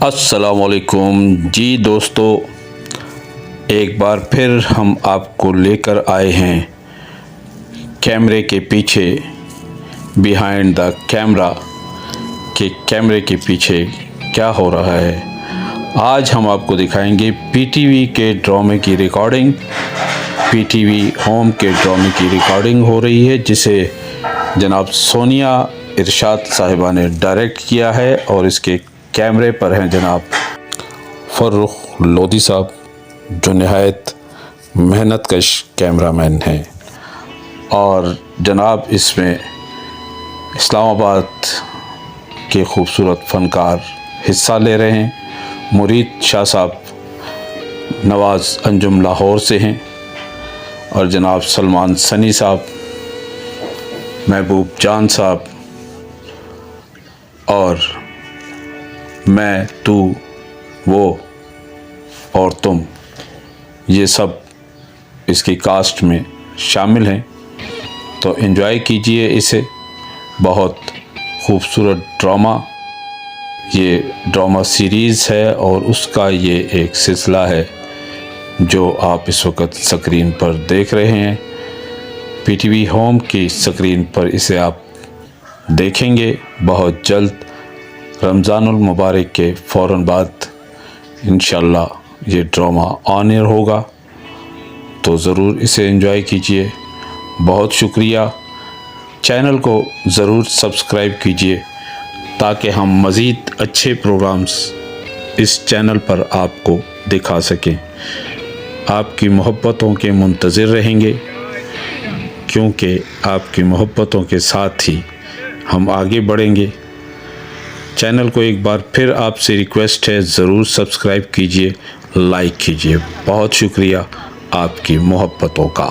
अस्सलामुअलैकुम जी दोस्तों, एक बार फिर हम आपको लेकर आए हैं कैमरे के पीछे, बिहाइंड द कैमरा के कैमरे के पीछे क्या हो रहा है। आज हम आपको दिखाएंगे पीटीवी के ड्रामे की रिकॉर्डिंग। पीटीवी होम के ड्रामे की रिकॉर्डिंग हो रही है जिसे जनाब सोनिया इरशाद साहिबा ने डायरेक्ट किया है और इसके कैमरे पर हैं जनाब फ़र्रुख लोधी साहब, जो नहायत मेहनतकश कैमरामैन हैं। और जनाब इसमें इस्लामाबाद के खूबसूरत फ़नकार हिस्सा ले रहे हैं। मुरीद शाह साहब नवाज़ अंजुम लाहौर से हैं और जनाब सलमान सनी साहब, महबूब जान साहब और मैं, तू, वो और तुम, ये सब इसकी कास्ट में शामिल हैं। तो एंजॉय कीजिए इसे। बहुत खूबसूरत ड्रामा, ये ड्रामा सीरीज़ है और उसका ये एक सिलसिला है जो आप इस वक्त स्क्रीन पर देख रहे हैं। पीटीवी होम की स्क्रीन पर इसे आप देखेंगे बहुत जल्द। रमज़ानुल मुबारक के फ़ौरन बाद इंशाल्लाह ये ड्रामा ऑन एयर होगा, तो ज़रूर इसे एंजॉय कीजिए। बहुत शुक्रिया। चैनल को ज़रूर सब्सक्राइब कीजिए ताकि हम मज़ीद अच्छे प्रोग्राम्स इस चैनल पर आपको दिखा सकें। आपकी मोहब्बतों के मुंतज़िर रहेंगे, क्योंकि आपकी मोहब्बतों के साथ ही हम आगे बढ़ेंगे। चैनल को एक बार फिर आपसे रिक्वेस्ट है, ज़रूर सब्सक्राइब कीजिए, लाइक कीजिए। बहुत शुक्रिया आपकी मोहब्बतों का।